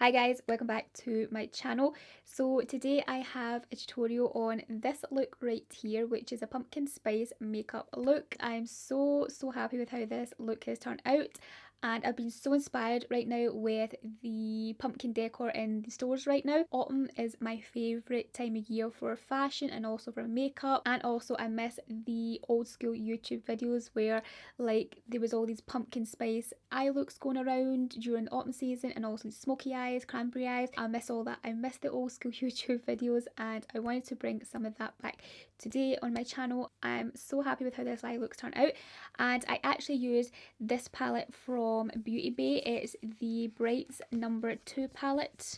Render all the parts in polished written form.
Hi guys, welcome back to my channel. So today I have a tutorial on this look right here, which is a pumpkin spice makeup look. I'm so happy with how this look has turned out, and I've been so inspired right now with the pumpkin decor in the stores right now. Autumn is my favourite time of year for fashion and also for makeup, and also I miss the old school YouTube videos where like there was all these pumpkin spice eye looks going around during the autumn season, and also smoky eyes, cranberry eyes. I miss all that. I miss the old school YouTube videos, and I wanted to bring some of that back today on my channel. I'm so happy with how this eye looks turned out, and I actually used this palette from Beauty Bay. It's the Brights number 2 palette.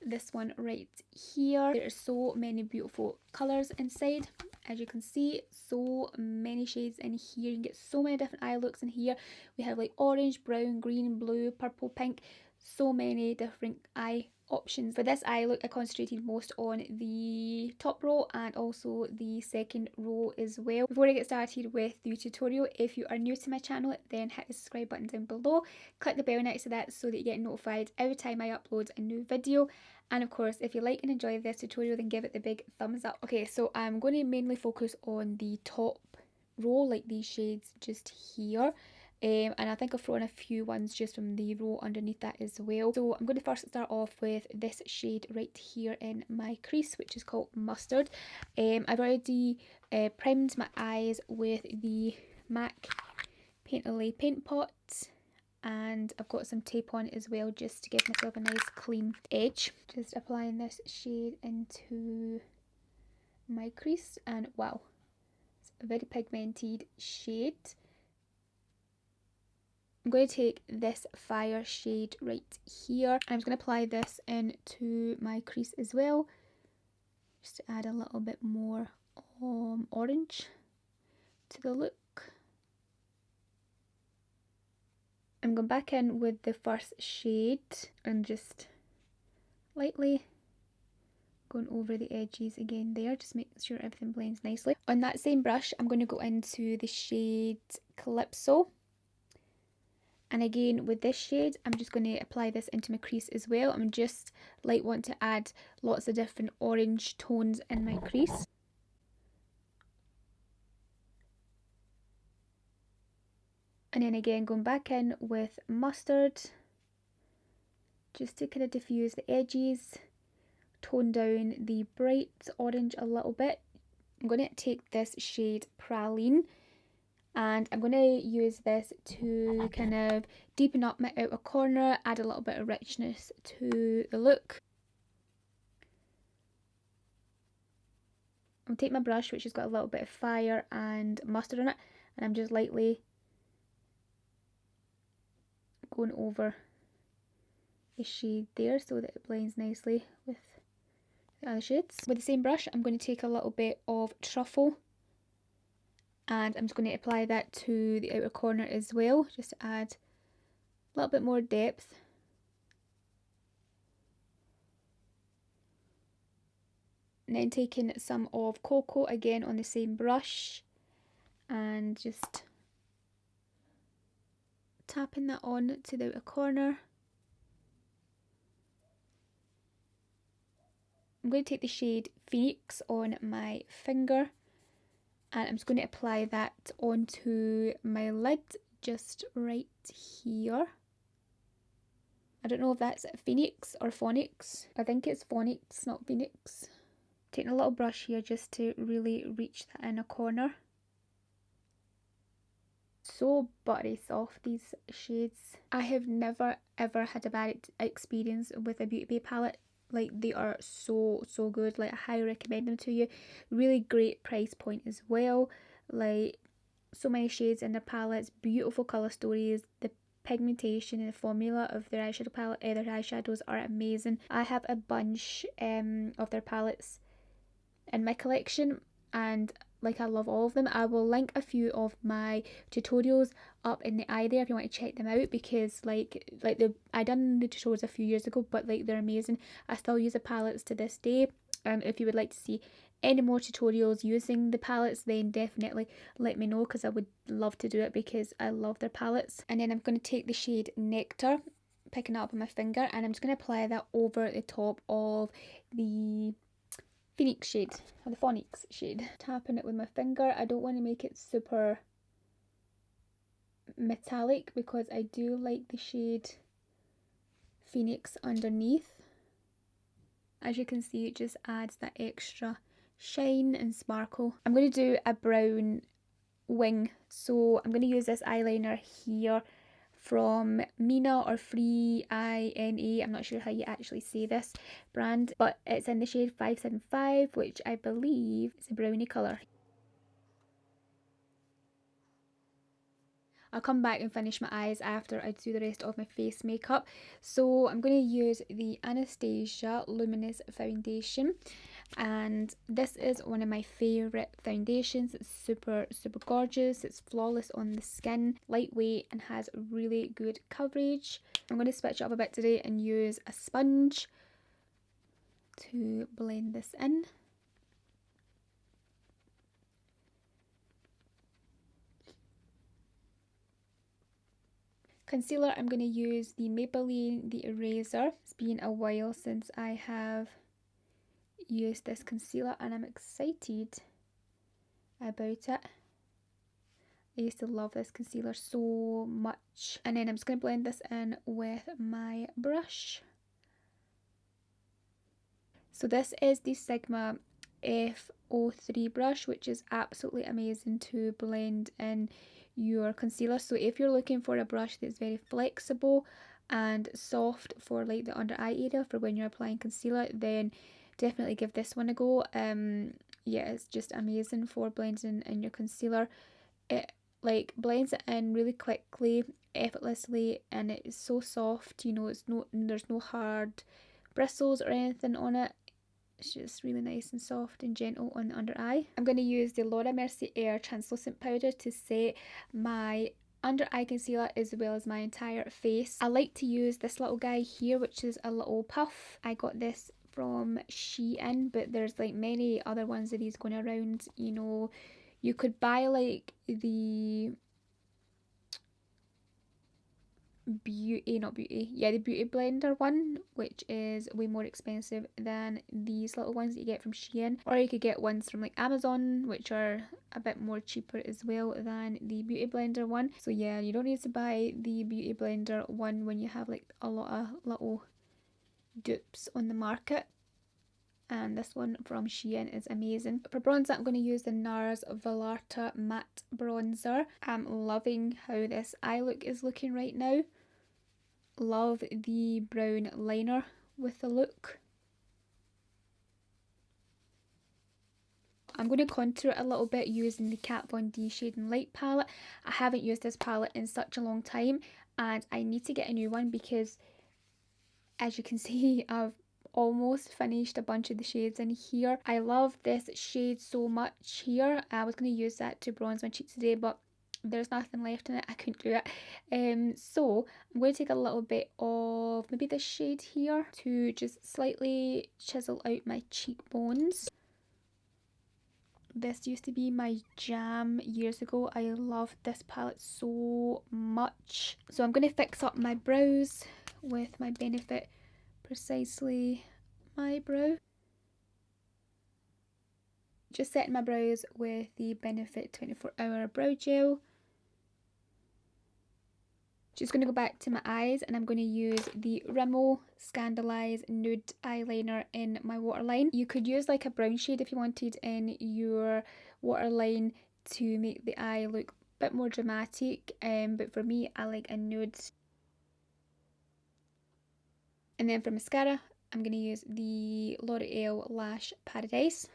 This one right here. There are so many beautiful colours inside. As you can see, so many shades in here. You can get so many different eye looks in here. We have like orange, brown, green, blue, purple, pink. So many different eye options. For this eye look, I concentrated most on the top row and also the second row as well. Before I get started with the tutorial, if you are new to my channel, then hit the subscribe button down below. Click the bell next to that so that you get notified every time I upload a new video. And of course, if you like and enjoy this tutorial, then give it the big thumbs up. Okay, so I'm going to mainly focus on the top row, like these shades just here. And I think I've thrown a few ones just from the row underneath that as well. So I'm going to first start off with this shade right here in my crease, which is called Mustard. I've already primed my eyes with the MAC Painterly paint pot, and I've got some tape on as well just to give myself a nice clean edge. Just applying this shade into my crease, and wow, it's a very pigmented shade. I'm going to take this fire shade right here, and I'm just going to apply this into my crease as well, just to add a little bit more orange to the look. I'm going back in with the first shade and just lightly going over the edges again there, just make sure everything blends nicely. On that same brush, I'm going to go into the shade Calypso. And again, with this shade, I'm just going to apply this into my crease as well. I'm just like want to add lots of different orange tones in my crease. And then again, going back in with Mustard, just to kind of diffuse the edges, tone down the bright orange a little bit. I'm going to take this shade Praline, and I'm going to use this to kind of deepen up my outer corner, add a little bit of richness to the look. I'm going to take my brush, which has got a little bit of fire and mustard on it, and I'm just lightly going over the shade there so that it blends nicely with the other shades. With the same brush, I'm going to take a little bit of Truffle, and I'm just going to apply that to the outer corner as well, just to add a little bit more depth. And then taking some of Cocoa again on the same brush and just tapping that on to the outer corner. I'm going to take the shade Phoenix on my finger, and I'm just going to apply that onto my lid just right here. I don't know if that's Phoenix or Phonics. I think it's Phonics, not Phoenix. Taking a little brush here just to really reach that inner corner. So buttery soft, these shades. I have never ever had a bad experience with a Beauty Bay palette. Like, they are so good. Like, I highly recommend them to you. Really great price point as well. Like, so many shades in their palettes, beautiful colour stories. The pigmentation and the formula of their eyeshadow palette, their eyeshadows are amazing. I have a bunch of their palettes in my collection, and like, I love all of them. I will link a few of my tutorials up in the eye there if you want to check them out, because I done the tutorials a few years ago, but like, they're amazing. I still use the palettes to this day. If you would like to see any more tutorials using the palettes, then definitely let me know, because I would love to do it because I love their palettes. And then I'm going to take the shade Nectar picking it up on my finger, and I'm just going to apply that over the top of the Phoenix shade, or the Phonics shade. Tapping it with my finger. I don't want to make it super metallic because I do like the shade Phoenix underneath. As you can see, it just adds that extra shine and sparkle. I'm going to do a brown wing, so I'm going to use this eyeliner here from Mina or Free INA. I'm not sure how you actually say this brand, but it's in the shade 575, which I believe is a brownie colour. I'll come back and finish my eyes after I do the rest of my face makeup. So I'm going to use the Anastasia Luminous Foundation, and this is one of my favourite foundations. It's super gorgeous. It's flawless on the skin, lightweight, and has really good coverage. I'm going to switch it up a bit today and use a sponge to blend this in. Concealer, I'm going to use the Maybelline The Eraser. It's been a while since I have used this concealer and I'm excited about it. I used to love this concealer so much. And then I'm just going to blend this in with my brush. So this is the Sigma F03 brush, which is absolutely amazing to blend in your concealer. So if you're looking for a brush that's very flexible and soft for like the under eye area for when you're applying concealer, then definitely give this one a go. Yeah, it's just amazing for blending in your concealer. It like blends it in really quickly, effortlessly, and it is so soft. You know, there's no hard bristles or anything on it. It's just really nice and soft and gentle on the under eye. I'm going to use the Laura Mercier translucent powder to set my under eye concealer as well as my entire face. I like to use this little guy here, which is a little puff. I got this from Shein, but there's like many other ones of these going around. You know, you could buy like the the beauty blender one, which is way more expensive than these little ones that you get from Shein, or you could get ones from like Amazon, which are a bit more cheaper as well than the beauty blender one. So yeah, you don't need to buy the beauty blender one when you have like a lot of little dupes on the market. And this one from Shein is amazing. For bronzer, I'm going to use the NARS Velarta Matte Bronzer. I'm loving how this eye look is looking right now. Love the brown liner with the look. I'm going to contour it a little bit using the Kat Von D Shade and Light palette. I haven't used this palette in such a long time and I need to get a new one because, as you can see, I've almost finished a bunch of the shades in here. I love this shade so much here. I was going to use that to bronze my cheek today, but there's nothing left in it. I couldn't do it. So I'm going to take a little bit of maybe this shade here to just slightly chisel out my cheekbones. This used to be my jam years ago. I loved this palette so much. So I'm going to fix up my brows with my Benefit Precisely My Brow. Just setting my brows with the Benefit 24-hour brow gel. Just going to go back to my eyes and I'm going to use the Rimmel Scandaleyes Nude Eyeliner in my waterline. You could use like a brown shade if you wanted in your waterline to make the eye look a bit more dramatic, but for me I like a nude. And then for mascara, I'm going to use the L'Oreal Lash Paradise.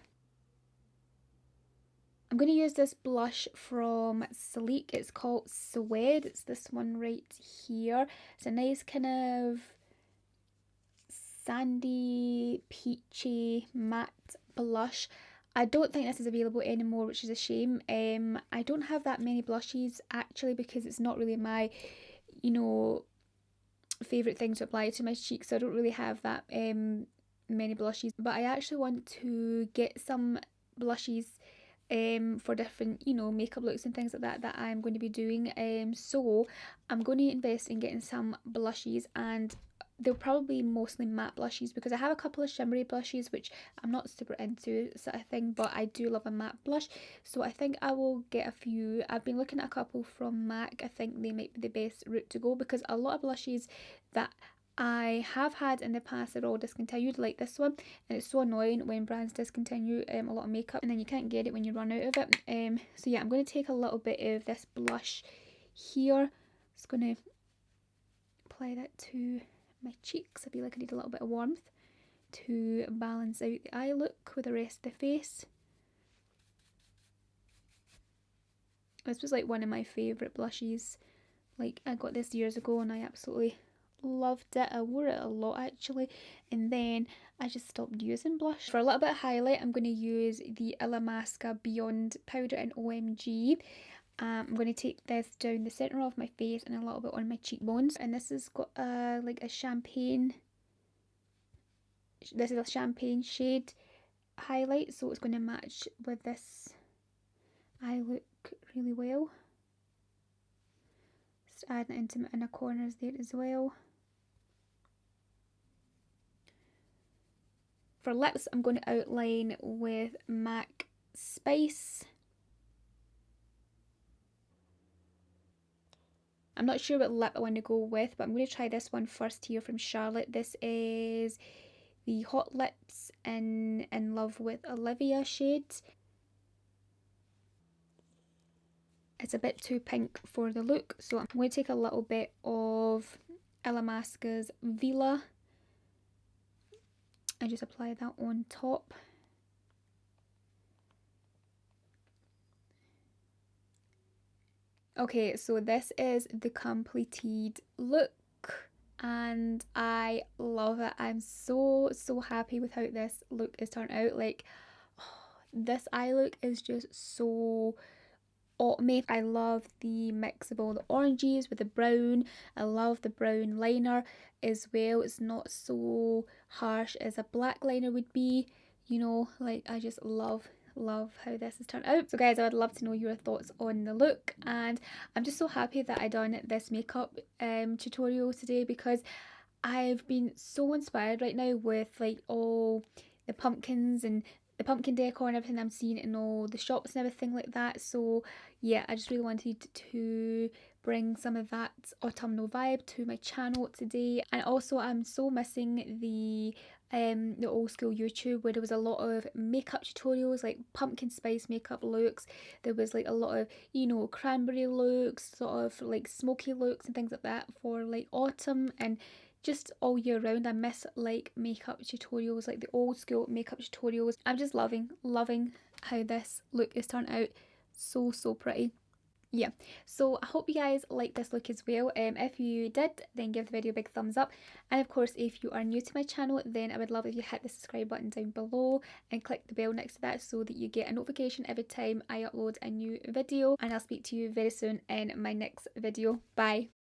I'm going to use this blush from Sleek. It's called Suede. It's this one right here. It's a nice kind of sandy, peachy, matte blush. I don't think this is available anymore, which is a shame. I don't have that many blushes actually because it's not really my, you know, favourite thing to apply to my cheeks. So I don't really have that many blushes. But I actually want to get some blushes for different, you know, makeup looks and things like that that I'm going to be doing. So I'm going to invest in getting some blushes, and they'll probably be mostly matte blushes because I have a couple of shimmery blushes which I'm not super into, sort of thing, but I do love a matte blush, so I think I will get a few. I've been looking at a couple from MAC. I think they might be the best route to go because a lot of blushes that I have had in the past are all discontinued, like this one, and it's so annoying when brands discontinue a lot of makeup and then you can't get it when you run out of it. So yeah, I'm going to take a little bit of this blush here. Just going to apply that to my cheeks. I feel like I need a little bit of warmth to balance out the eye look with the rest of the face. This was like one of my favourite blushes. Like, I got this years ago and I absolutely loved it. I wore it a lot actually, and then I just stopped using blush. For a little bit of highlight, I'm going to use the Illamasqua Beyond Powder in OMG. I'm going to take this down the centre of my face and a little bit on my cheekbones, and this has got like a champagne, this is a champagne shade highlight, so it's going to match with this eye look really well. Just adding it into my inner corners there as well. For lips, I'm going to outline with MAC Spice. I'm not sure what lip I want to go with, but I'm going to try this one first here from Charlotte. This is the Hot Lips in Love with Olivia shade. It's a bit too pink for the look, so I'm going to take a little bit of Illamasqua's Vila and just apply that on top. Okay, so this is the completed look and I love it. I'm so happy with how this look is turned out. Like, oh, this eye look is just so autumny. I love the mix of all the oranges with the brown. I love the brown liner as well. It's not so harsh as a black liner would be, you know. Like, I just love how this has turned out. So guys, I would love to know your thoughts on the look, and I'm just so happy that I done this makeup tutorial today because I've been so inspired right now with like all the pumpkins and the pumpkin decor and everything I'm seeing in all the shops and everything like that. So yeah, I just really wanted to bring some of that autumnal vibe to my channel today. And also I'm so missing the old school YouTube where there was a lot of makeup tutorials, like pumpkin spice makeup looks. There was like a lot of, you know, cranberry looks, sort of like smoky looks and things like that for like autumn and just all year round. I miss like makeup tutorials, like the old school makeup tutorials. I'm just loving how this look is turned out. So pretty. Yeah, so I hope you guys like this look as well. If you did, then give the video a big thumbs up, and of course if you are new to my channel, then I would love if you hit the subscribe button down below and click the bell next to that so that you get a notification every time I upload a new video. And I'll speak to you very soon in my next video. Bye.